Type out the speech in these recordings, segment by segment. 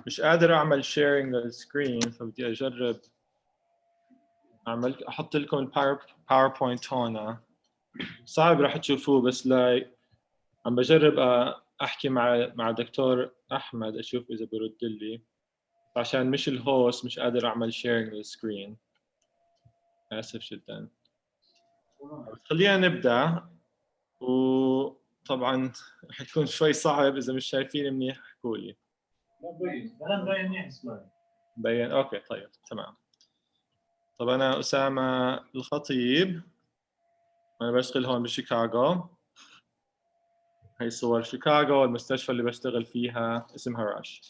مش قادر اعمل شيرنج للسكرين، فبدي اجرب احط لكم الباوربوينت هون. صعب راح تشوفوه، بس عم بجرب احكي مع دكتور احمد اشوف اذا برد لي، عشان مش الهوست مش قادر اعمل شيرنج للسكرين. اسف جدا. خلينا نبدا، وطبعا رح يكون شوي صعب اذا مش شايفين منيح احكوا لي. مبين منيح السلايد. مبين؟ اوكي طيب تمام. طب انا اسامه الخطيب، انا بشتغل هون بشيكاغو. هي صور شيكاغو، المستشفى اللي بشتغل فيها اسمها راش.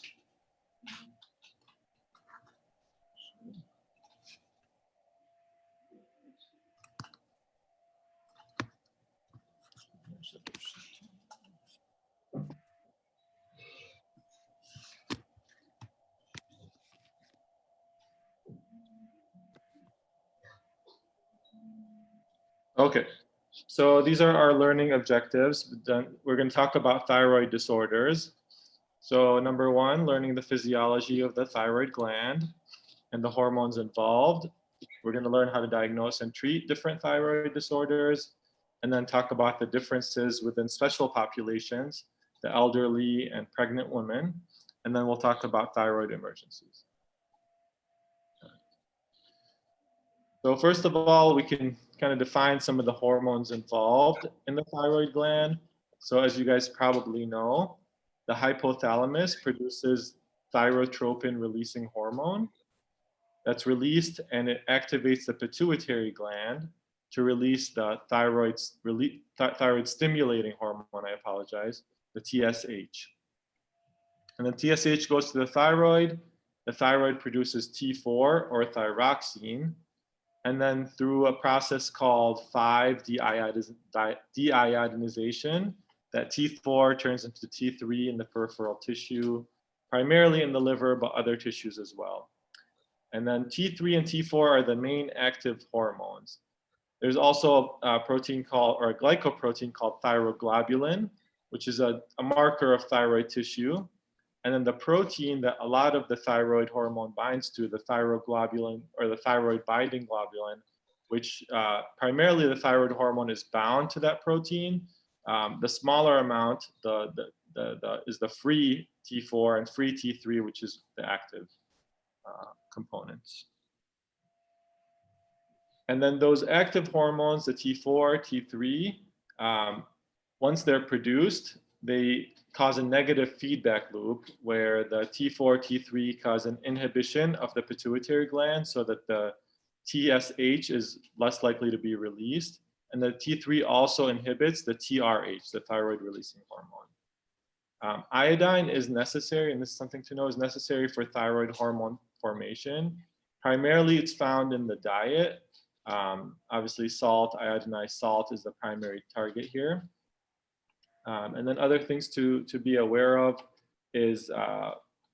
Okay, so these are our learning objectives. Then we're going to talk about thyroid disorders. So number one, learning the physiology of the thyroid gland and the hormones involved. We're going to learn how to diagnose and treat different thyroid disorders, and then talk about the differences within special populations, the elderly and pregnant women, and then we'll talk about thyroid emergencies. So first of all, we can kind of define some of the hormones involved in the thyroid gland. So as you guys probably know, the hypothalamus produces thyrotropin releasing hormone that's released, and it activates the pituitary gland to release the thyroid stimulating hormone, the TSH. And then TSH goes to the thyroid produces T4 or thyroxine, and then through a process called 5-deiodinization, that T4 turns into T3 in the peripheral tissue, primarily in the liver, but other tissues as well. And then T3 and T4 are the main active hormones. There's also a protein called, or a glycoprotein called thyroglobulin, which is a marker of thyroid tissue. And then the protein that a lot of the thyroid hormone binds to, the thyroglobulin, or the thyroid binding globulin, which primarily the thyroid hormone is bound to that protein. The smaller amount is the free T4 and free T3, which is the active components. And then those active hormones, the T4, T3, once they're produced, they cause a negative feedback loop where the T4, T3 cause an inhibition of the pituitary gland so that the TSH is less likely to be released. And the T3 also inhibits the TRH, the thyroid releasing hormone. Iodine is necessary, and this is something to know, is necessary for thyroid hormone formation. Primarily, it's found in the diet. Obviously, salt, iodinized salt is the primary target here. And then other things to be aware of is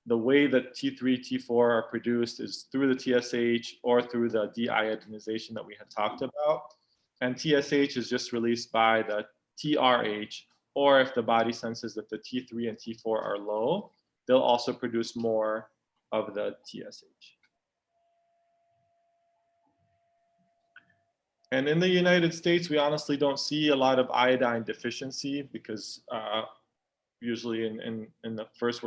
the way that T3, T4 are produced is through the TSH or through the deiodinization that we had talked about. And TSH is just released by the TRH, or if the body senses that the T3 and T4 are low, they'll also produce more of the TSH. And in the United States, we honestly don't see a lot of iodine deficiency because usually in the first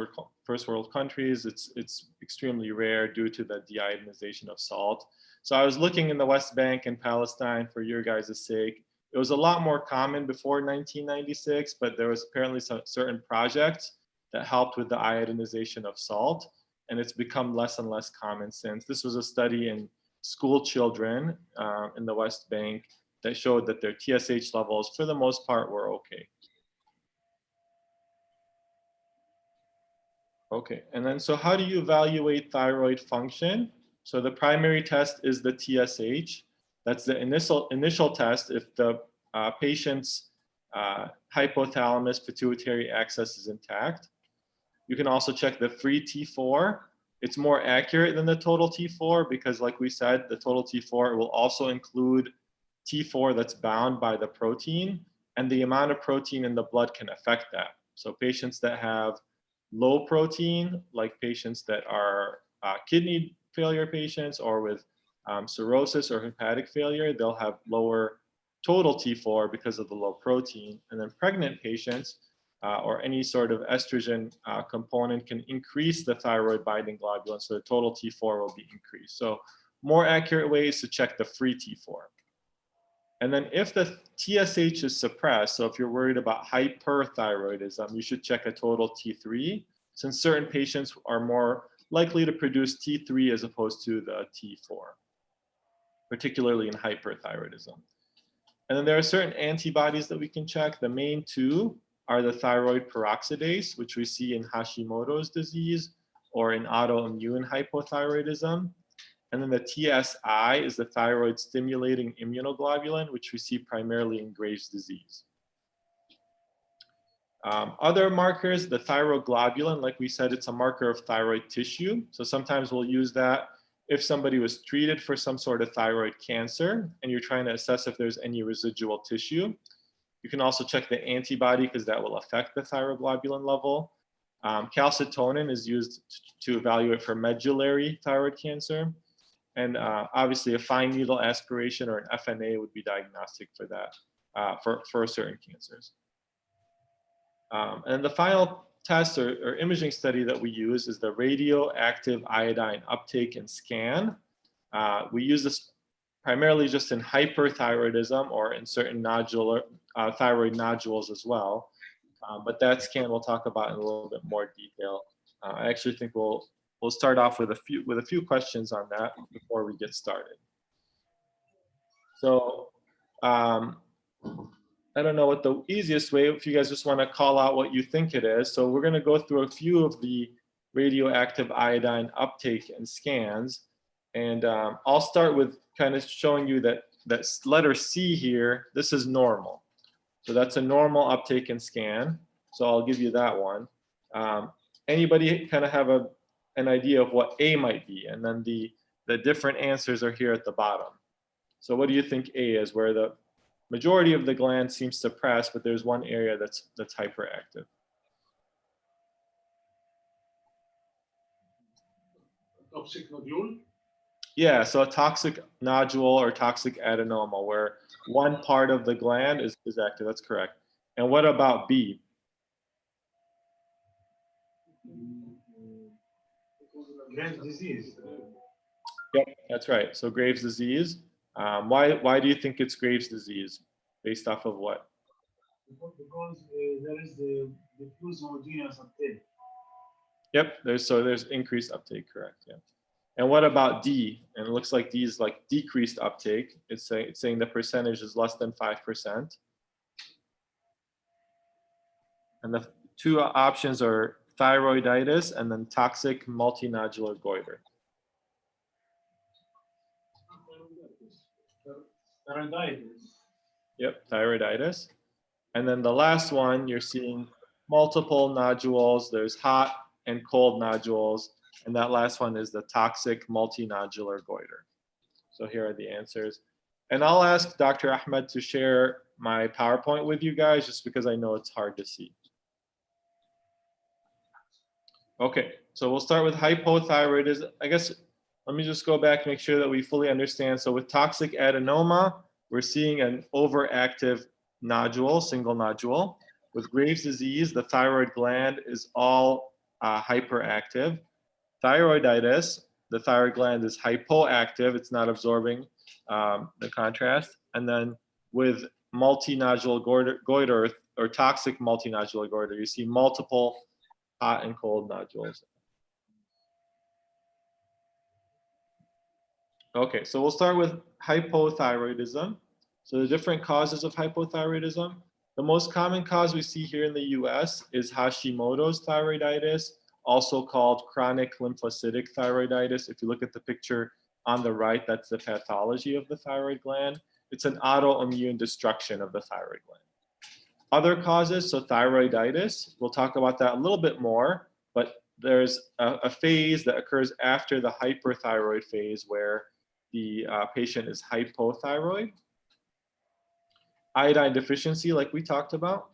world countries, it's extremely rare due to the deiodinization of salt. So I was looking in the West Bank and Palestine for your guys' sake. It was a lot more common before 1996, but there was apparently some certain projects that helped with the iodinization of salt. and it's become less and less common since. This was a study in school children in the West Bank that showed that their TSH levels, for the most part, were okay. Okay, and then so how do you evaluate thyroid function? So the primary test is the TSH. That's the initial test if the patient's hypothalamus pituitary axis is intact. You can also check the free T4. It's more accurate than the total T4 because, like we said, the total T4 will also include T4 that's bound by the protein, and the amount of protein in the blood can affect that. So patients that have low protein, like patients that are kidney failure patients or with cirrhosis or hepatic failure, they'll have lower total T4 because of the low protein. And then pregnant patients or any sort of estrogen component can increase the thyroid binding globulin, so the total T4 will be increased. So more accurate ways to check the free T4. And then if the TSH is suppressed, so if you're worried about hyperthyroidism, you should check a total T3, since certain patients are more likely to produce T3 as opposed to the T4, particularly in hyperthyroidism. And then there are certain antibodies that we can check. The main two are the thyroid peroxidase, which we see in Hashimoto's disease or in autoimmune hypothyroidism. And then the TSI is the thyroid stimulating immunoglobulin, which we see primarily in Graves' disease. Other markers, the thyroglobulin, like we said, it's a marker of thyroid tissue. So sometimes we'll use that if somebody was treated for some sort of thyroid cancer and you're trying to assess if there's any residual tissue. You can also check the antibody because that will affect the thyroglobulin level. Calcitonin is used to evaluate for medullary thyroid cancer. And obviously a fine needle aspiration or an FNA would be diagnostic for that, for certain cancers. And the final test or imaging study that we use is the radioactive iodine uptake and scan. We use this primarily just in hyperthyroidism or in certain nodular thyroid nodules as well. But that scan we'll talk about in a little bit more detail. I actually think we'll start off with a few questions on that before we get started. So I don't know what the easiest way, if you guys just want to call out what you think it is. So we're going to go through a few of the radioactive iodine uptake and scans. And I'll start with kind of showing you that letter C here, this is normal. So that's a normal uptake and scan. So I'll give you that one. Anybody kind of have an idea of what A might be? And then the different answers are here at the bottom. So what do you think A is, where the majority of the gland seems suppressed, but there's one area that's hyperactive? Toxic nodule? Yeah, so a toxic nodule or toxic adenoma where one part of the gland is active. That's correct. And what about B? Graves' disease. Yep, that's right. So Graves' disease. Why do you think it's Graves' disease? Based off of what? Because there is the diffuse homogeneous uptake. Yep, there's increased uptake, correct, yeah. And what about D? And it looks like D is like decreased uptake. It's saying the percentage is less than 5%. And the two options are thyroiditis and then toxic multinodular goiter. Thyroiditis. Yep, thyroiditis. And then the last one, you're seeing multiple nodules. There's hot and cold nodules. And that last one is the toxic multinodular goiter. So here are the answers. And I'll ask Dr. Ahmed to share my PowerPoint with you guys just because I know it's hard to see. Okay, so we'll start with hypothyroidism. I guess let me just go back and make sure that we fully understand. So with toxic adenoma, we're seeing an overactive nodule, single nodule. With Graves' disease, the thyroid gland is all hyperactive. Thyroiditis, the thyroid gland is hypoactive. It's not absorbing the contrast. And then with multinodular goiter or toxic multinodular goiter, you see multiple hot and cold nodules. Okay, so we'll start with hypothyroidism. So the different causes of hypothyroidism. The most common cause we see here in the US is Hashimoto's thyroiditis, also called chronic lymphocytic thyroiditis. If you look at the picture on the right, that's the pathology of the thyroid gland. It's an autoimmune destruction of the thyroid gland. Other causes, so thyroiditis, we'll talk about that a little bit more, but there's a phase that occurs after the hyperthyroid phase where the patient is hypothyroid. Iodine deficiency, like we talked about.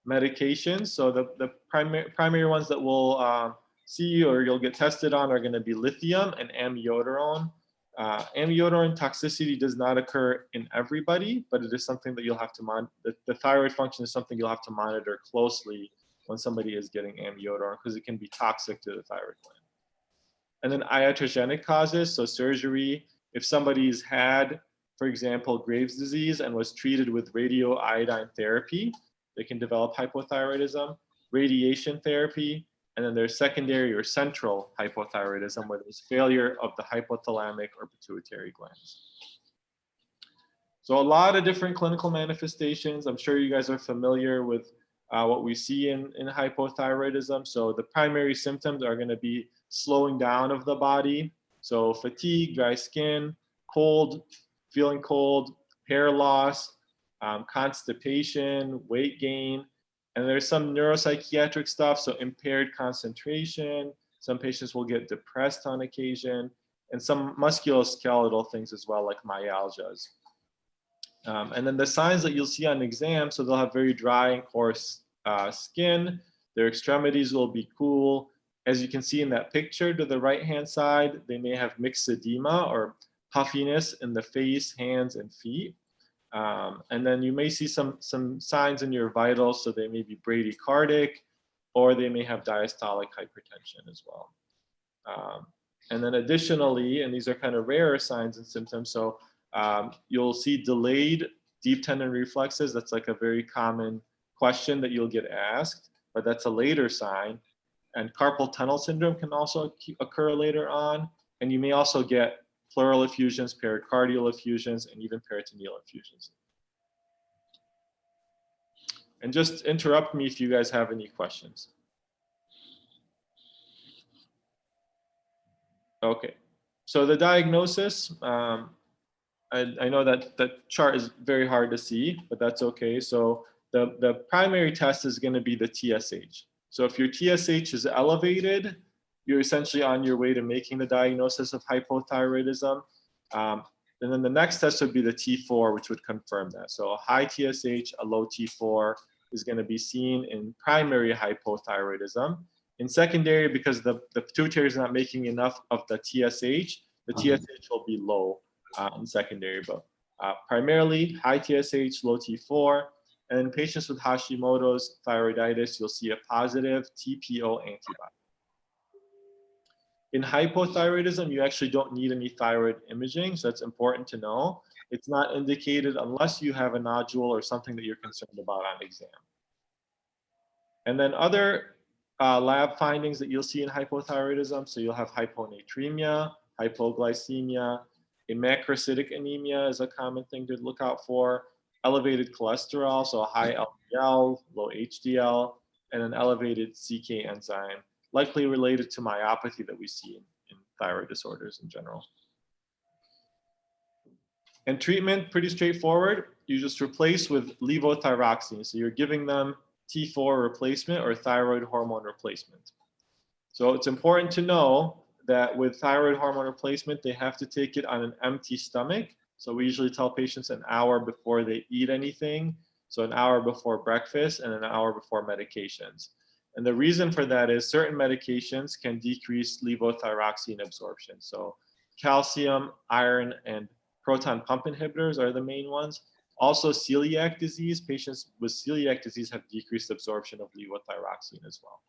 Medications, so the primary ones that we'll see or you'll get tested on are going to be lithium and amiodarone. Amiodarone toxicity does not occur in everybody, but it is something that you'll have to monitor. The thyroid function is something you'll have to monitor closely when somebody is getting amiodarone because it can be toxic to the thyroid gland. And then iatrogenic causes, so surgery. If somebody's had, for example, Graves' disease and was treated with radioiodine therapy, they can develop hypothyroidism, radiation therapy, and then there's secondary or central hypothyroidism where there's failure of the hypothalamic or pituitary glands. So a lot of different clinical manifestations. I'm sure you guys are familiar with what we see in hypothyroidism. So the primary symptoms are going to be slowing down of the body. So fatigue, dry skin, cold, feeling cold, hair loss, constipation, weight gain, and there's some neuropsychiatric stuff, so impaired concentration. Some patients will get depressed on occasion, and some musculoskeletal things as well, like myalgias. And then the signs that you'll see on exam, so they'll have very dry and coarse skin. Their extremities will be cool. As you can see in that picture to the right-hand side, they may have myxedema or puffiness in the face, hands, and feet. And then you may see some signs in your vitals, so they may be bradycardic, or they may have diastolic hypertension as well. And then additionally, and these are kind of rarer signs and symptoms, so you'll see delayed deep tendon reflexes. That's like a very common question that you'll get asked, but that's a later sign. And carpal tunnel syndrome can also occur later on, and you may also get pleural effusions, pericardial effusions, and even peritoneal effusions. And just interrupt me if you guys have any questions. Okay, so the diagnosis, I know that that chart is very hard to see, but that's okay. So the primary test is going to be the TSH. So if your TSH is elevated, you're essentially on your way to making the diagnosis of hypothyroidism. And then the next test would be the T4, which would confirm that. So a high TSH, a low T4 is going to be seen in primary hypothyroidism. In secondary, because the pituitary is not making enough of the TSH will be low in secondary. But primarily high TSH, low T4. And in patients with Hashimoto's thyroiditis, you'll see a positive TPO antibody. In hypothyroidism, you actually don't need any thyroid imaging, so that's important to know. It's not indicated unless you have a nodule or something that you're concerned about on exam. And then other lab findings that you'll see in hypothyroidism, so you'll have hyponatremia, hypoglycemia, a macrocytic anemia is a common thing to look out for, elevated cholesterol, so a high LDL, low HDL, and an elevated CK enzyme, likely related to myopathy that we see in thyroid disorders in general. And treatment, pretty straightforward. You just replace with levothyroxine. So you're giving them T4 replacement or thyroid hormone replacement. So it's important to know that with thyroid hormone replacement, they have to take it on an empty stomach. So we usually tell patients an hour before they eat anything. So an hour before breakfast and an hour before medications. And the reason for that is certain medications can decrease levothyroxine absorption. So calcium, iron, and proton pump inhibitors are the main ones. Also celiac disease, patients with celiac disease have decreased absorption of levothyroxine as well.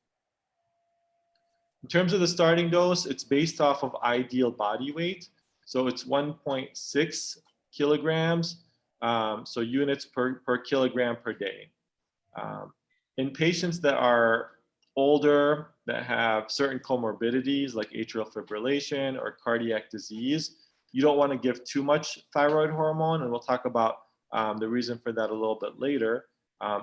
In terms of the starting dose, it's based off of ideal body weight. So it's 1.6 kilograms, so units per kilogram per day. In patients that are older, that have certain comorbidities like atrial fibrillation or cardiac disease, you don't want to give too much thyroid hormone, and we'll talk about the reason for that a little bit later.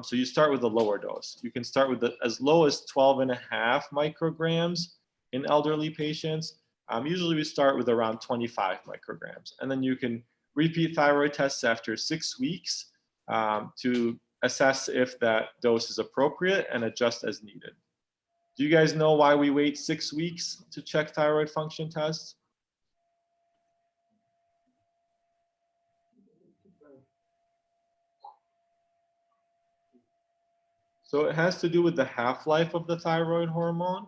So you start with a lower dose. You can start with as low as 12.5 micrograms in elderly patients. Usually we start with around 25 micrograms. And then you can repeat thyroid tests after 6 weeks to assess if that dose is appropriate and adjust as needed. Do you guys know why we wait 6 weeks to check thyroid function tests? So it has to do with the half-life of the thyroid hormone.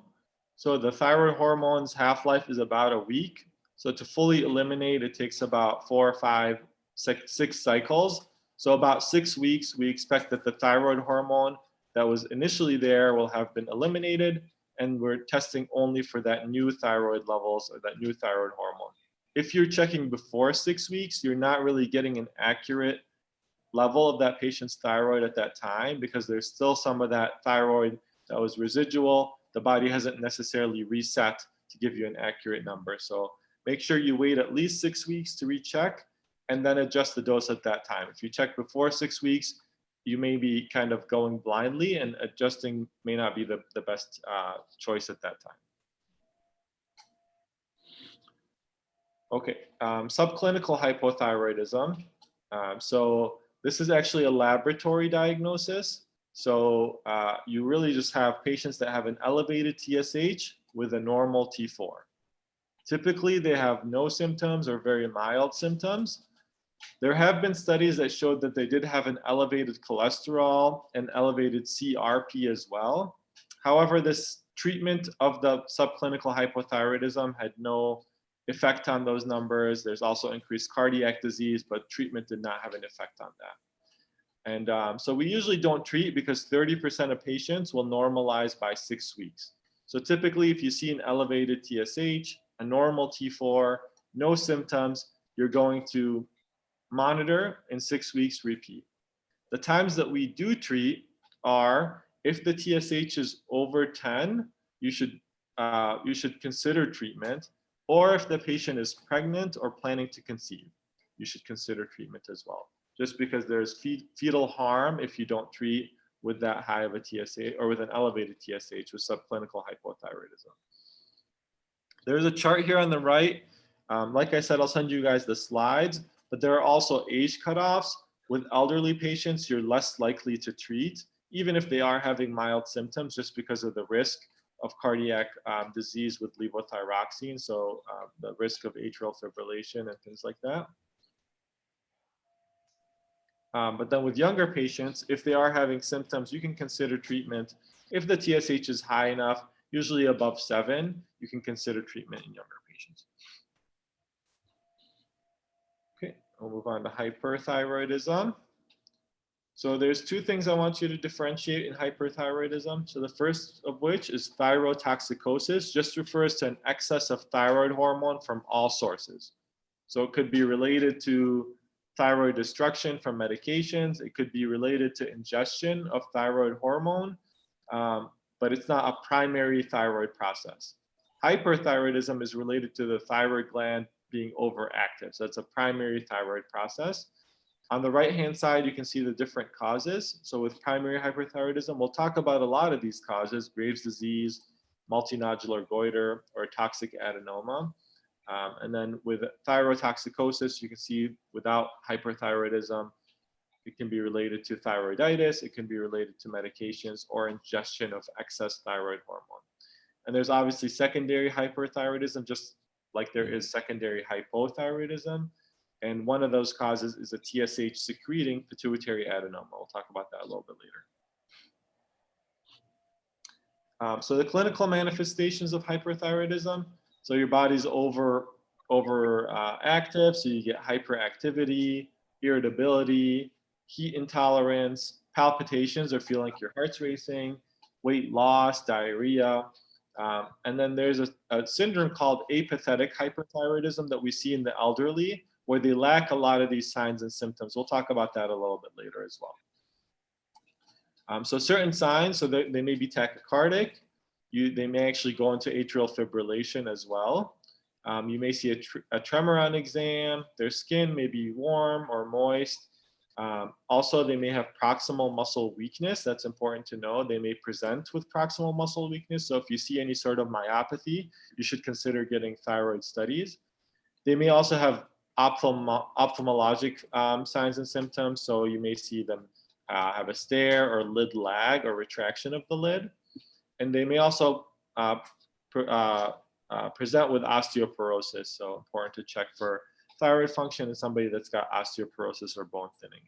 So the thyroid hormone's half-life is about a week. So to fully eliminate, it takes about 4 or 5, 6 cycles. So about 6 weeks, we expect that the thyroid hormone that was initially there will have been eliminated, and we're testing only for that new thyroid levels or that new thyroid hormone. If you're checking before 6 weeks, you're not really getting an accurate level of that patient's thyroid at that time, because there's still some of that thyroid that was residual. The body hasn't necessarily reset to give you an accurate number. So make sure you wait at least 6 weeks to recheck and then adjust the dose at that time. If you check before 6 weeks, you may be kind of going blindly, and adjusting may not be the best choice at that time. Okay, subclinical hypothyroidism. So this is actually a laboratory diagnosis. So you really just have patients that have an elevated TSH with a normal T4. Typically, they have no symptoms or very mild symptoms. There have been studies that showed that they did have an elevated cholesterol and elevated CRP as well. However, this treatment of the subclinical hypothyroidism had no effect on those numbers. There's also increased cardiac disease, but treatment did not have an effect on that. And so we usually don't treat because 30% of patients will normalize by 6 weeks. So typically, if you see an elevated TSH, a normal T4, no symptoms, you're going to monitor, in 6 weeks, repeat. The times that we do treat are if the TSH is over 10, you should consider treatment, or if the patient is pregnant or planning to conceive, you should consider treatment as well. Just because there's fetal harm if you don't treat with that high of a TSH or with an elevated TSH with subclinical hypothyroidism. There's a chart here on the right. Like I said, I'll send you guys the slides, but there are also age cutoffs. With elderly patients, you're less likely to treat, even if they are having mild symptoms, just because of the risk of cardiac disease with levothyroxine, so the risk of atrial fibrillation and things like that. But then with younger patients, if they are having symptoms, you can consider treatment. If the TSH is high enough, usually above 7, you can consider treatment in younger patients. Okay, we'll move on to hyperthyroidism. So there's 2 things I want you to differentiate in hyperthyroidism. So the first of which is thyrotoxicosis, just refers to an excess of thyroid hormone from all sources. So it could be related to thyroid destruction from medications. It could be related to ingestion of thyroid hormone, but it's not a primary thyroid process. Hyperthyroidism is related to the thyroid gland being overactive. So it's a primary thyroid process. On the right-hand side, you can see the different causes. So with primary hyperthyroidism, we'll talk about a lot of these causes: Graves' disease, multinodular goiter, or toxic adenoma. And then with thyrotoxicosis, you can see without hyperthyroidism, it can be related to thyroiditis, it can be related to medications or ingestion of excess thyroid hormone. And there's obviously secondary hyperthyroidism, just like there is secondary hypothyroidism. And one of those causes is a TSH secreting pituitary adenoma. We'll talk about that a little bit later. So the clinical manifestations of hyperthyroidism. So your body's active, so you get hyperactivity, irritability, heat intolerance, palpitations or feel like your heart's racing, weight loss, diarrhea. And then there's a syndrome called apathetic hyperthyroidism that we see in the elderly, where they lack a lot of these signs and symptoms. We'll talk about that a little bit later as well. So certain signs, so they may be tachycardic. They may actually go into atrial fibrillation as well. You may see a tremor on exam. Their skin may be warm or moist. Also, they may have proximal muscle weakness. That's important to know. They may present with proximal muscle weakness. So if you see any sort of myopathy, you should consider getting thyroid studies. They may also have ophthalmologic signs and symptoms. So you may see them have a stare or lid lag or retraction of the lid. And they may also present with osteoporosis. So important to check for thyroid function in somebody that's got osteoporosis or bone thinning.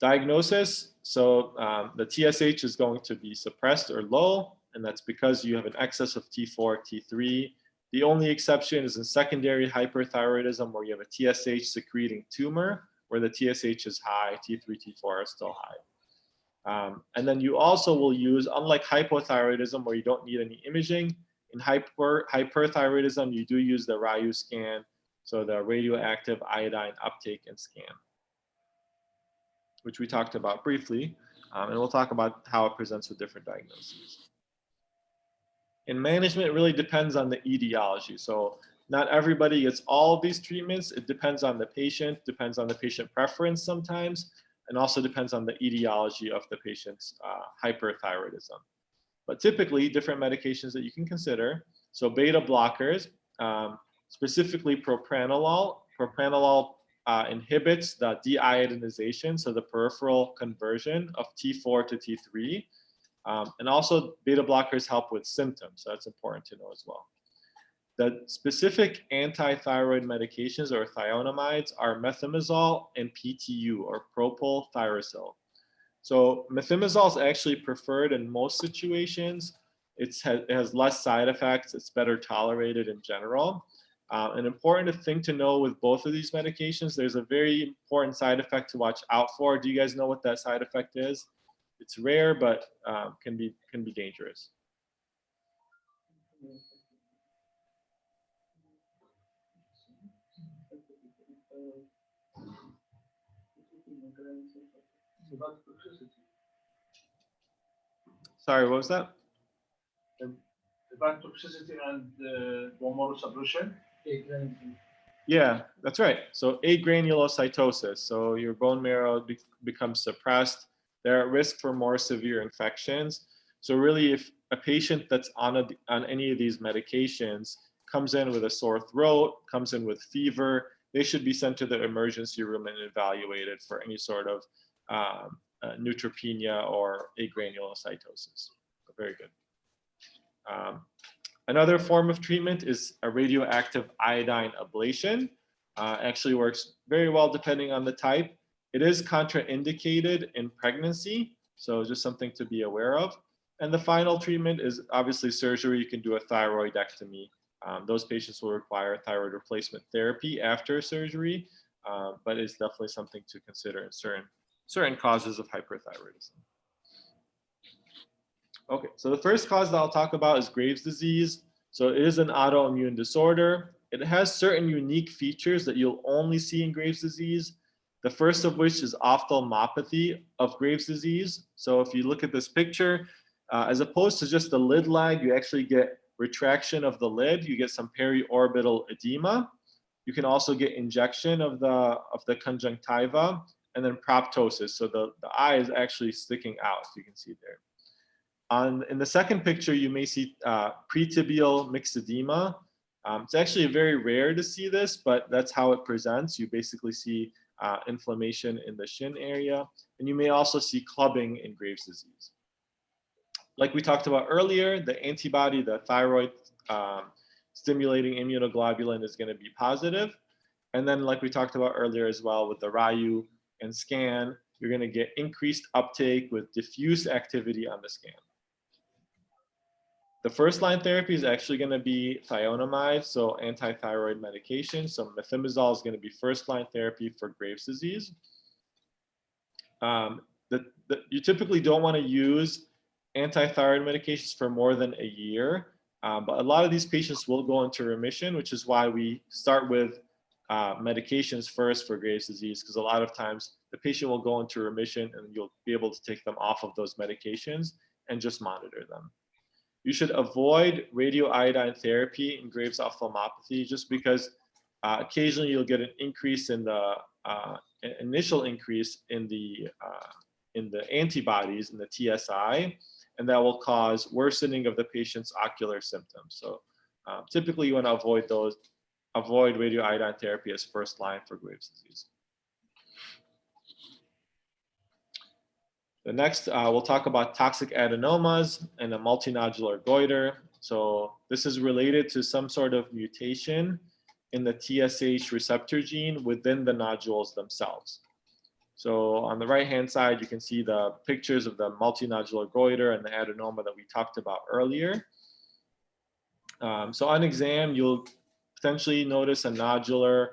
Diagnosis, so the TSH is going to be suppressed or low, and that's because you have an excess of T4, T3. The only exception is in secondary hyperthyroidism where you have a TSH secreting tumor, where the TSH is high, T3, T4 are still high. And then you also will use, unlike hypothyroidism where you don't need any imaging, in hyperthyroidism, you do use the RAIU scan, so the radioactive iodine uptake and scan, which we talked about briefly, and we'll talk about how it presents with different diagnoses. In management, it really depends on the etiology. So not everybody gets all of these treatments. It depends on the patient preference sometimes, and also depends on the etiology of the patient's hyperthyroidism. But typically, different medications that you can consider. So beta blockers, specifically propranolol. Propranolol inhibits the deiodinization, so the peripheral conversion of T4 to T3. And also beta blockers help with symptoms, so that's important to know as well. The specific anti-thyroid medications or thionamides are methimazole and PTU or propyl thyroxyl. So methimazole is actually preferred in most situations. It has less side effects, it's better tolerated in general. An important thing to know with both of these medications, there's a very important side effect to watch out for. Do you guys know what that side effect is? It's rare, but can be dangerous. Sorry, what was that? Hepatotoxicity and bone marrow suppression. Yeah, that's right. So agranulocytosis. So your bone marrow becomes suppressed. They're at risk for more severe infections. So really, if a patient that's on any of these medications comes in with a sore throat, comes in with fever, they should be sent to the emergency room and evaluated for any sort of neutropenia or agranulocytosis. Very good. Another form of treatment is a radioactive iodine ablation. Actually works very well depending on the type. It is contraindicated in pregnancy, so just something to be aware of. And the final treatment is obviously surgery. You can do a thyroidectomy. Those patients will require thyroid replacement therapy after surgery, but it's definitely something to consider in certain causes of hyperthyroidism. Okay, so the first cause that I'll talk about is Graves' disease. So it is an autoimmune disorder. It has certain unique features that you'll only see in Graves' disease. The first of which is ophthalmopathy of Graves' disease. So if you look at this picture, as opposed to just the lid lag, you actually get retraction of the lid. You get some periorbital edema. You can also get injection of the conjunctiva, and then proptosis. So the eye is actually sticking out, as you can see there. In the second picture, you may see pretibial myxedema. It's actually very rare to see this, but that's how it presents. You basically see inflammation in the shin area, and you may also see clubbing in Graves' disease. Like we talked about earlier, the antibody, the thyroid stimulating immunoglobulin is going to be positive. And then like we talked about earlier as well with the RAIU and scan, you're going to get increased uptake with diffuse activity on the scan. The first line therapy is actually going to be thionamide, so anti-thyroid medication. So methimazole is going to be first line therapy for Graves' disease. You typically don't want to use anti-thyroid medications for more than a year, but a lot of these patients will go into remission, which is why we start with medications first for Graves' disease, because a lot of times the patient will go into remission and you'll be able to take them off of those medications and just monitor them. you should avoid radioiodine therapy in Graves' ophthalmopathy just because occasionally you'll get an increase in the initial increase in the antibodies in the TSI, and that will cause worsening of the patient's ocular symptoms. So typically you want to avoid radioiodine therapy as first line for Graves' disease. The next, we'll talk about toxic adenomas and a multinodular goiter. So this is related to some sort of mutation in the TSH receptor gene within the nodules themselves. So on the right-hand side, you can see the pictures of the multinodular goiter and the adenoma that we talked about earlier. So on exam, you'll potentially notice a nodular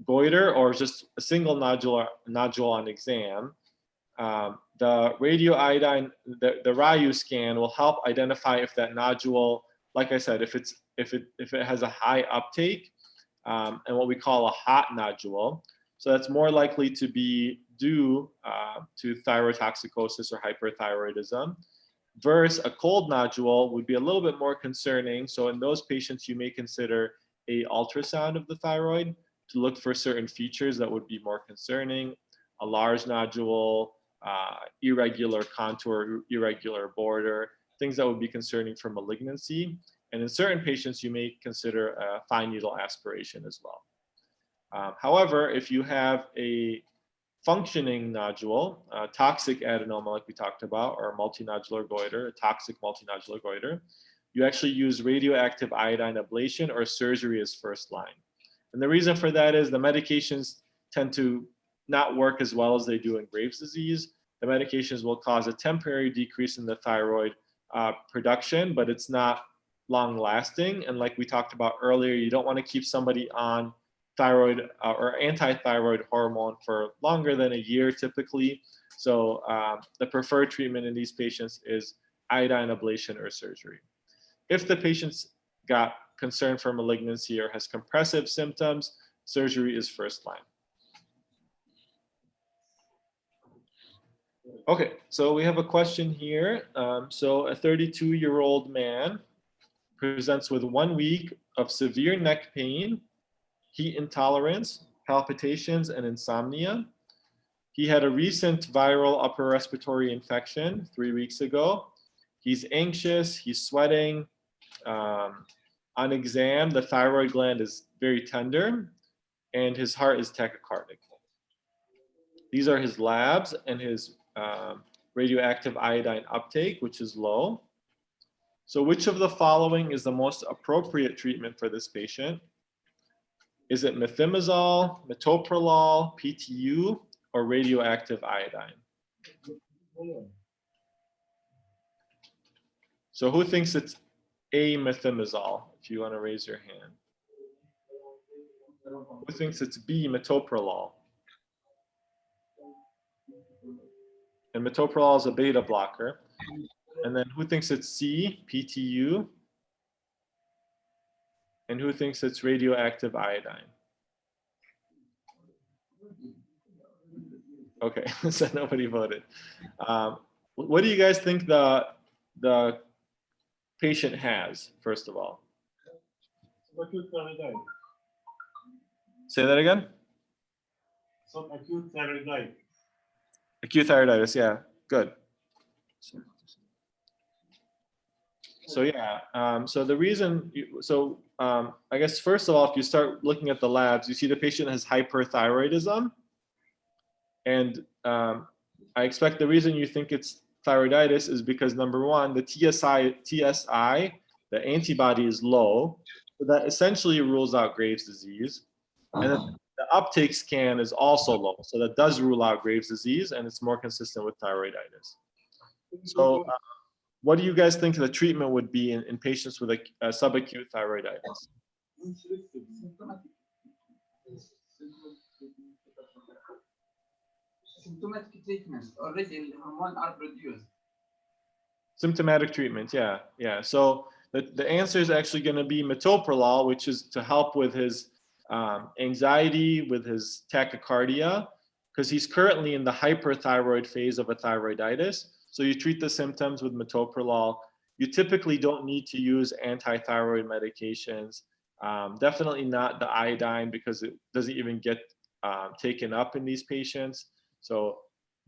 goiter or just a single nodule on exam. The radioiodine, the RAYU scan will help identify if that nodule, like I said, if it has a high uptake and what we call a hot nodule. So that's more likely to be due to thyrotoxicosis or hyperthyroidism. Versus a cold nodule would be a little bit more concerning. So in those patients, you may consider a ultrasound of the thyroid to look for certain features that would be more concerning. A large nodule, irregular contour, irregular border, things that would be concerning for malignancy. And in certain patients, you may consider a fine needle aspiration as well. However, if you have a functioning nodule, toxic adenoma like we talked about, or multinodular goiter, a toxic multinodular goiter, you actually use radioactive iodine ablation or surgery as first line. And the reason for that is the medications tend to not work as well as they do in Graves' disease. The medications will cause a temporary decrease in the thyroid production, but it's not long lasting. And like we talked about earlier, you don't want to keep somebody on thyroid or anti-thyroid hormone for longer than a year typically. So the preferred treatment in these patients is iodine ablation or surgery. If the patient's got concern for malignancy or has compressive symptoms, surgery is first line. Okay, so we have a question here. So a 32-year-old man presents with 1 week of severe neck pain, heat intolerance, palpitations, and insomnia. He had a recent viral upper respiratory infection 3 weeks ago. He's anxious, he's sweating. On exam, the thyroid gland is very tender and his heart is tachycardic. These are his labs and his radioactive iodine uptake, which is low. So which of the following is the most appropriate treatment for this patient? Is it methimazole, metoprolol, PTU, or radioactive iodine? So who thinks it's A, methimazole? If you want to raise your hand. Who thinks it's B, metoprolol? And metoprolol is a beta blocker. And then who thinks it's C, PTU? And who thinks it's radioactive iodine? Okay, so nobody voted. What do you guys think the patient has, first of all? Acute thyroiditis. Say that again? Some acute thyroiditis. Acute thyroiditis, yeah, good. So yeah, so the reason, I guess first of all, if you start looking at the labs, you see the patient has hyperthyroidism. And I expect the reason you think it's thyroiditis is because number one, the TSI, the antibody is low. So that essentially rules out Graves' disease. And then the uptake scan is also low. So that does rule out Graves' disease and it's more consistent with thyroiditis. So what do you guys think the treatment would be in patients with a subacute thyroiditis? Symptomatic treatments, already hormones are produced. Symptomatic treatment, yeah. So the answer is actually going to be metoprolol, which is to help with his anxiety, with his tachycardia, because he's currently in the hyperthyroid phase of a thyroiditis. So you treat the symptoms with metoprolol. you typically don't need to use anti-thyroid medications. Definitely not the iodine, because it doesn't even get taken up in these patients. So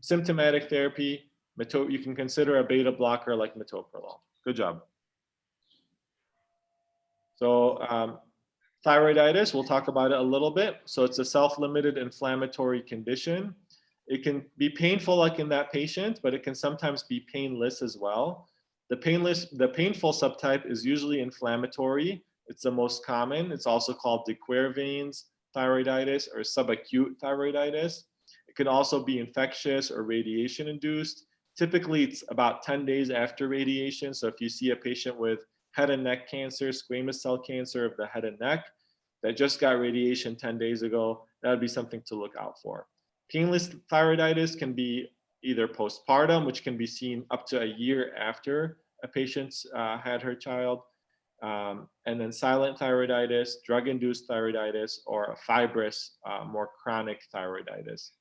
symptomatic therapy, you can consider a beta blocker like metoprolol. Good job. So thyroiditis, we'll talk about it a little bit. So it's a self-limited inflammatory condition. It can be painful like in that patient, but it can sometimes be painless as well. The painful subtype is usually inflammatory. It's the most common. It's also called de Quervain's thyroiditis or subacute thyroiditis. It can also be infectious or radiation induced. Typically, it's about 10 days after radiation. So if you see a patient with head and neck cancer, squamous cell cancer of the head and neck that just got radiation 10 days ago, that would be something to look out for. Painless thyroiditis can be either postpartum, which can be seen up to a year after a patient's had her child, and then silent thyroiditis, drug-induced thyroiditis, or a fibrous, more chronic thyroiditis.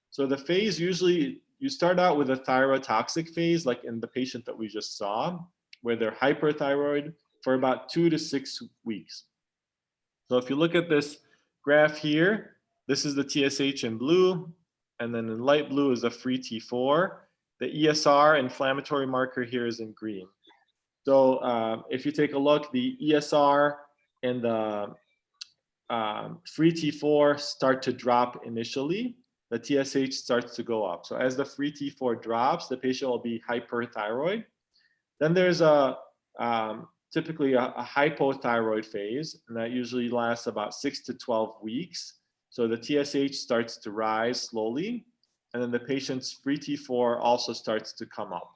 So the phase, usually you start out with a thyrotoxic phase, like in the patient that we just saw, where they're hyperthyroid for about 2 to 6 weeks. So if you look at this graph here, this is the TSH in blue, and then in light blue is the free T4. The ESR inflammatory marker here is in green. So if you take a look, the ESR and the free T4 start to drop initially. The TSH starts to go up. So as the free T4 drops, the patient will be hyperthyroid. Then there's typically a hypothyroid phase, and that usually lasts about 6 to 12 weeks. So the TSH starts to rise slowly, and then the patient's free T4 also starts to come up.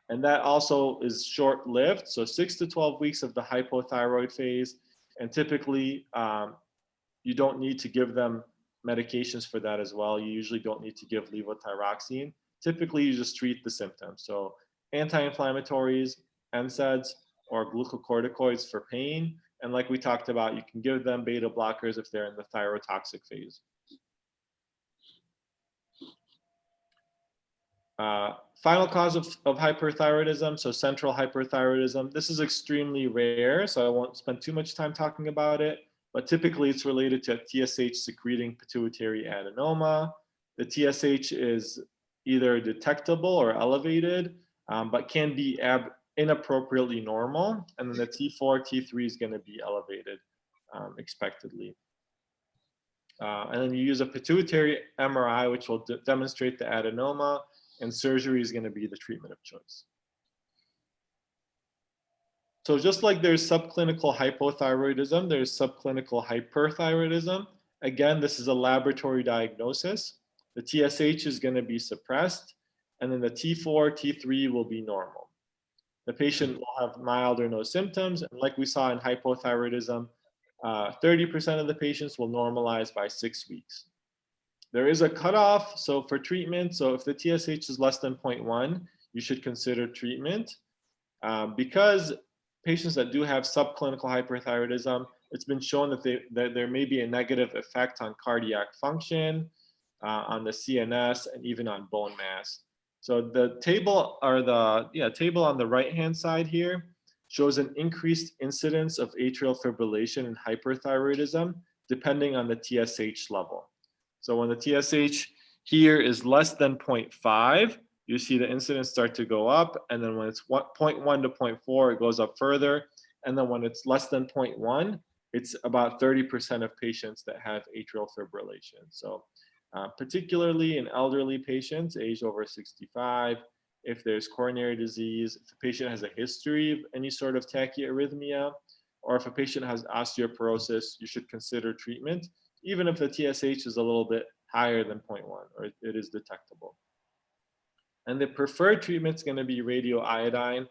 And that also is short-lived, so 6 to 12 weeks of the hypothyroid phase, and typically you don't need to give them medications for that as well. You usually don't need to give levothyroxine. Typically, you just treat the symptoms. So anti-inflammatories, NSAIDs, or glucocorticoids for pain. And like we talked about, you can give them beta blockers if they're in the thyrotoxic phase. Final cause of hyperthyroidism, so central hyperthyroidism. This is extremely rare, so I won't spend too much time talking about it, but typically it's related to TSH secreting pituitary adenoma. The TSH is either detectable or elevated, but can be inappropriately normal, and then the T4, T3 is going to be elevated expectedly. And then you use a pituitary MRI, which will demonstrate the adenoma, and surgery is going to be the treatment of choice. So just like there's subclinical hypothyroidism, there's subclinical hyperthyroidism. Again, this is a laboratory diagnosis. The TSH is going to be suppressed, and then the T4, T3 will be normal. The patient will have mild or no symptoms, and like we saw in hypothyroidism, 30% of the patients will normalize by 6 weeks. There is a cutoff, so for treatment, so if the TSH is less than 0.1, you should consider treatment. Because patients that do have subclinical hyperthyroidism, it's been shown that there may be a negative effect on cardiac function, on the CNS, and even on bone mass. So the table, or the table on the right-hand side here, shows an increased incidence of atrial fibrillation and hyperthyroidism depending on the TSH level. So when the TSH here is less than 0.5, you see the incidence start to go up, and then when it's 0.1 to 0.4, it goes up further, and then when it's less than 0.1, it's about 30% of patients that have atrial fibrillation. So particularly in elderly patients aged over 65, if there's coronary disease, if a patient has a history of any sort of tachyarrhythmia, or if a patient has osteoporosis, you should consider treatment, even if the TSH is a little bit higher than 0.1, or it is detectable. And the preferred treatment is going to be radioiodine.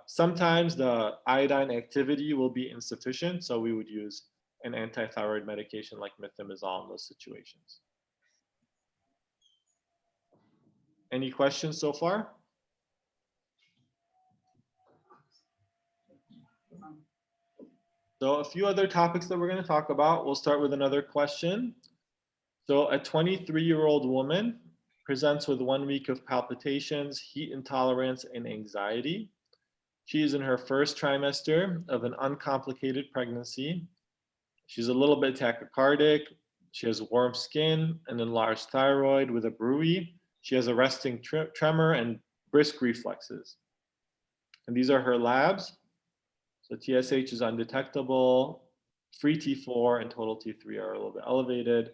Sometimes the iodine activity will be insufficient, so we would use an anti-thyroid medication like methimazole in those situations. Any questions so far? So a few other topics that we're going to talk about. We'll start with another question. So a 23-year-old woman presents with 1 week of palpitations, heat intolerance, and anxiety. She is in her first trimester of an uncomplicated pregnancy. She's a little bit tachycardic. She has warm skin, an enlarged thyroid with a bruit. She has a resting tremor and brisk reflexes. And these are her labs. So TSH is undetectable, free T4 and total T3 are a little bit elevated.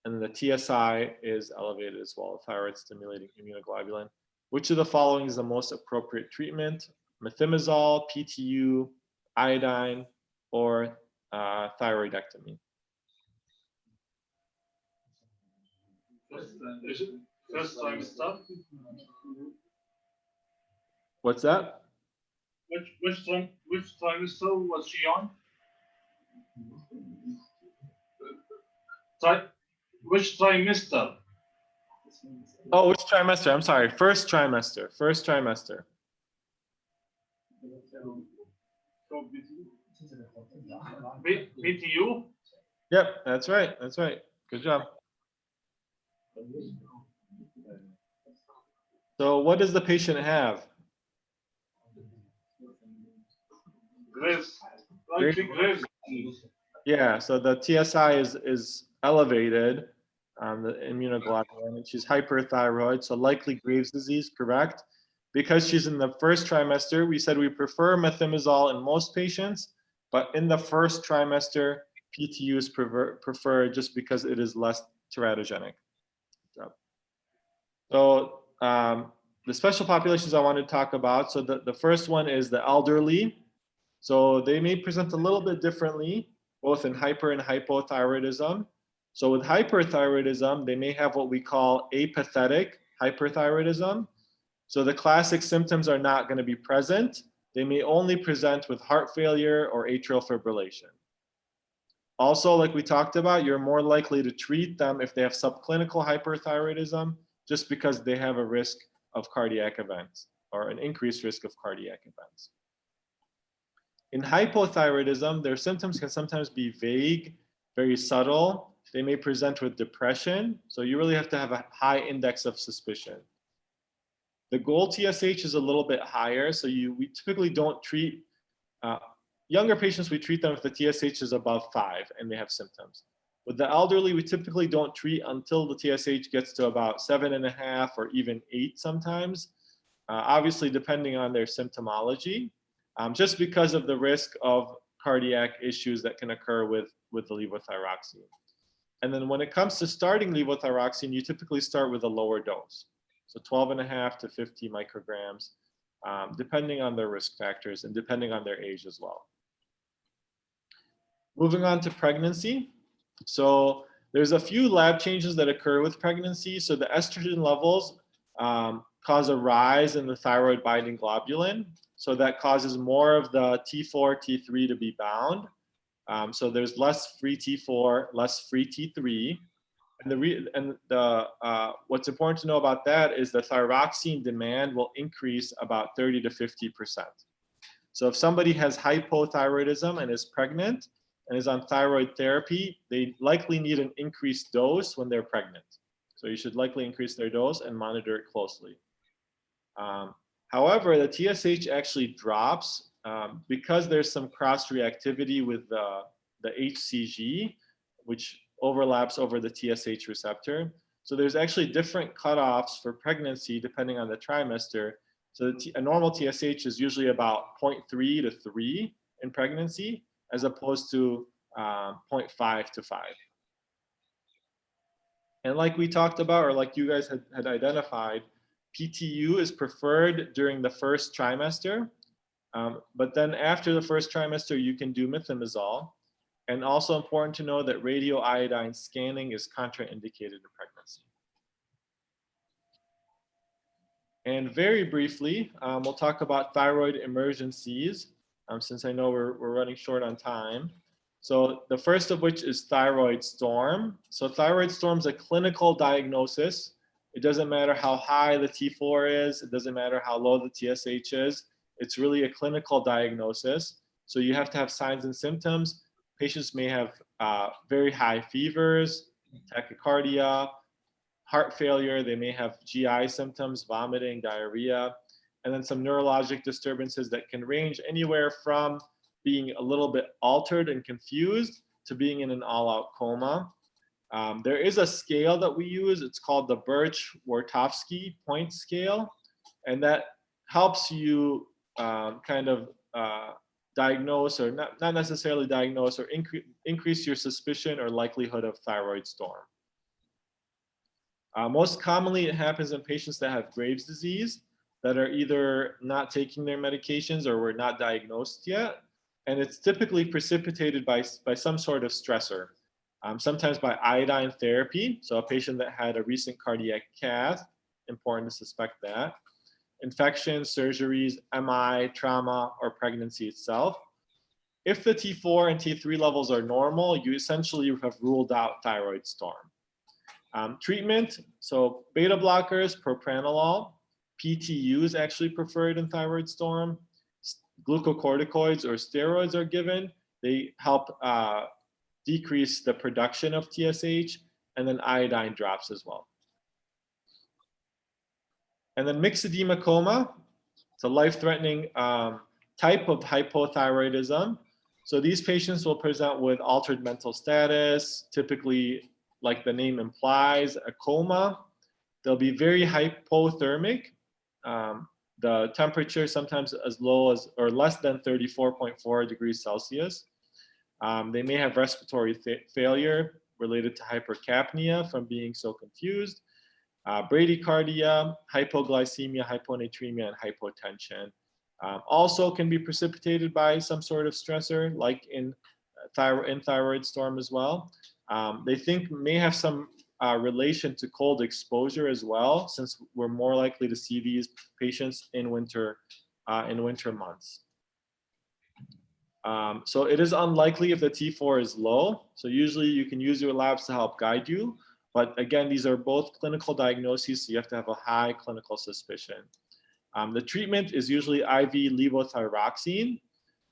And then the TSI is elevated as well, thyroid stimulating immunoglobulin. Which of the following is the most appropriate treatment? Methimazole, PTU, iodine, or thyroidectomy? First trimester. What's that? Which trimester was she on? Which trimester? Oh, which trimester? I'm sorry. First trimester. First trimester. BTU? Yep, that's right. That's right. Good job. So what does the patient have? Graves. I think Graves. Yeah, so the TSI is elevated, the immunoglobulin, and she's hyperthyroid, so likely Graves' disease, correct? Because she's in the first trimester, we said we prefer methimazole in most patients, but in the first trimester, PTU is preferred just because it is less teratogenic. So the special populations I want to talk about, so the first one is the elderly. So they may present a little bit differently, both in hyper and hypothyroidism. So with hyperthyroidism, they may have what we call apathetic hyperthyroidism. So the classic symptoms are not going to be present. They may only present with heart failure or atrial fibrillation. Also, like we talked about, you're more likely to treat them if they have subclinical hyperthyroidism, just because they have a risk of cardiac events or an increased risk of cardiac events. In hypothyroidism, their symptoms can sometimes be vague, very subtle. They may present with depression, so you really have to have a high index of suspicion. The goal TSH is a little bit higher, so we typically don't treat younger patients. We treat them if the TSH is above 5 and they have symptoms. With the elderly, we typically don't treat until the TSH gets to about 7.5 or even 8 sometimes, obviously depending on their symptomology, just because of the risk of cardiac issues that can occur with the levothyroxine. And then when it comes to starting levothyroxine, you typically start with a lower dose. So 12.5 to 50 micrograms, depending on their risk factors and depending on their age as well. Moving on to pregnancy. So there's a few lab changes that occur with pregnancy. So the estrogen levels cause a rise in the thyroid binding globulin. So that causes more of the T4, T3 to be bound. So there's less free T4, less free T3. And what's important to know about that is the thyroxine demand will increase about 30 to 50%. So if somebody has hypothyroidism and is pregnant and is on thyroid therapy, they likely need an increased dose when they're pregnant. So you should likely increase their dose and monitor it closely. However, the TSH actually drops because there's some cross-reactivity with the HCG, which overlaps over the TSH receptor. So there's actually different cutoffs for pregnancy depending on the trimester. So a normal TSH is usually about 0.3 to 3 in pregnancy, as opposed to 0.5 to 5. And like we talked about, or like you guys had identified, PTU is preferred during the first trimester, but then after the first trimester, you can do methimazole. And also important to know that radioiodine scanning is contraindicated in pregnancy. And very briefly, we'll talk about thyroid emergencies, since I know we're running short on time. So the first of which is thyroid storm. So thyroid storm is a clinical diagnosis. It doesn't matter how high the T4 is. It doesn't matter how low the TSH is. It's really a clinical diagnosis. So you have to have signs and symptoms. Patients may have very high fevers, tachycardia, heart failure, they may have GI symptoms, vomiting, diarrhea, and then some neurologic disturbances that can range anywhere from being a little bit altered and confused to being in an all-out coma. There is a scale that we use. It's called the Birch-Wartofsky point scale, and that helps you kind of diagnose, or not necessarily diagnose, or increase your suspicion or likelihood of thyroid storm. Most commonly, it happens in patients that have Graves' disease that are either not taking their medications or were not diagnosed yet. And it's typically precipitated by some sort of stressor, sometimes by iodine therapy. So a patient that had a recent cardiac cath, important to suspect that. Infections, surgeries, MI, trauma, or pregnancy itself. If the T4 and T3 levels are normal, you essentially have ruled out thyroid storm. Treatment, so beta blockers, propranolol, PTU is actually preferred in thyroid storm. Glucocorticoids or steroids are given. They help decrease the production of TSH, and then iodine drops as well. And then mixed edema coma, it's a life-threatening type of hypothyroidism. So these patients will present with altered mental status, typically, like the name implies, a coma. They'll be very hypothermic. The temperature sometimes as low as or less than 34.4 degrees Celsius. They may have respiratory failure related to hypercapnia from being so confused, bradycardia, hypoglycemia, hyponatremia, and hypotension. Also can be precipitated by some sort of stressor, like in thyroid storm as well. They think may have some relation to cold exposure as well, since we're more likely to see these patients in winter months. So it is unlikely if the T4 is low. So usually you can use your labs to help guide you. But again, these are both clinical diagnoses, so you have to have a high clinical suspicion. The treatment is usually IV levothyroxine.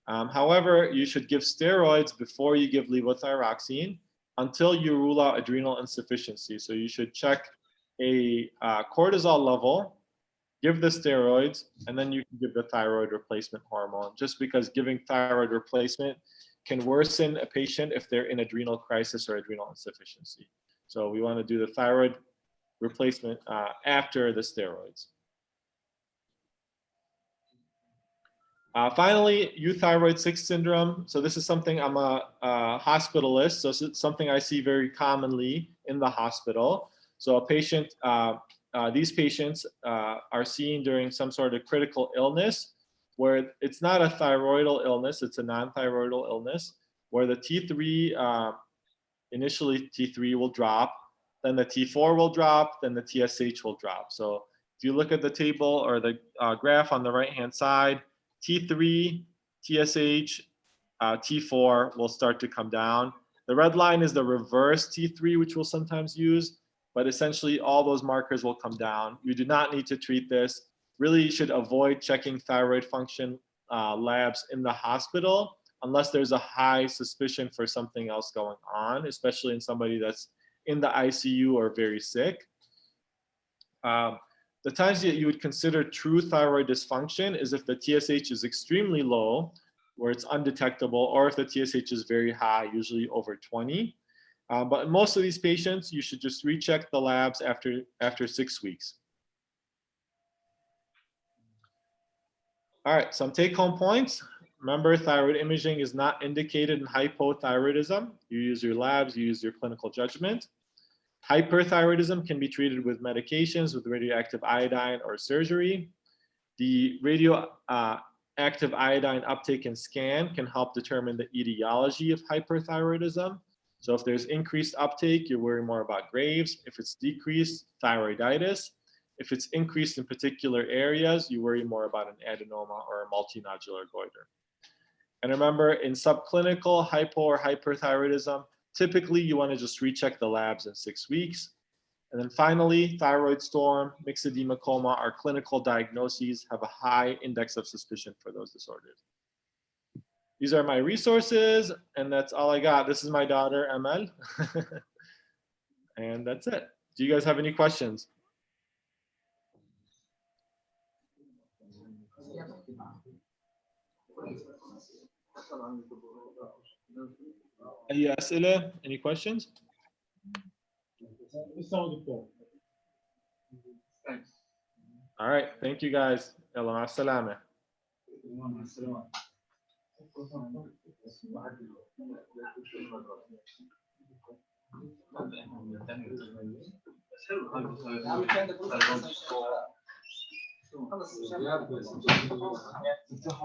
However, you should give steroids before you give levothyroxine until you rule out adrenal insufficiency. So you should check a cortisol level, give the steroids, and then you can give the thyroid replacement hormone, just because giving thyroid replacement can worsen a patient if they're in adrenal crisis or adrenal insufficiency. So we want to do the thyroid replacement after the steroids. Finally, euthyroid 6 syndrome. So this is something, I'm a hospitalist, so it's something I see very commonly in the hospital. So a patient, these patients are seen during some sort of critical illness where it's not a thyroidal illness, it's a non-thyroidal illness, where the T3, initially T3 will drop, then the T4 will drop, then the TSH will drop. So if you look at the table or the graph on the right-hand side, T3, TSH, T4 will start to come down. The red line is the reverse T3, which we'll sometimes use, but essentially all those markers will come down. You do not need to treat this. Really, you should avoid checking thyroid function labs in the hospital unless there's a high suspicion for something else going on, especially in somebody that's in the ICU or very sick. The times that you would consider true thyroid dysfunction is if the TSH is extremely low, where it's undetectable, or if the TSH is very high, usually over 20. But in most of these patients, you should just recheck the labs after 6 weeks. All right, some take-home points. Remember, thyroid imaging is not indicated in hypothyroidism. You use your labs, you use your clinical judgment. Hyperthyroidism can be treated with medications, with radioactive iodine or surgery. The radioactive iodine uptake and scan can help determine the etiology of hyperthyroidism. So if there's increased uptake, you worry more about Graves. If it's decreased, thyroiditis. If it's increased in particular areas, you worry more about an adenoma or a multinodular goiter. And remember, in subclinical hypo or hyperthyroidism, typically you want to just recheck the labs in 6 weeks. And then finally, thyroid storm, mixed edema coma, our clinical diagnoses have a high index of suspicion for those disorders. These are my resources, and that's all I got. This is my daughter, Emel. And that's it. Do you guys have any questions? أي أسئلة? Any questions? Thanks. All right, thank you guys. يلا مع السلامة. خلص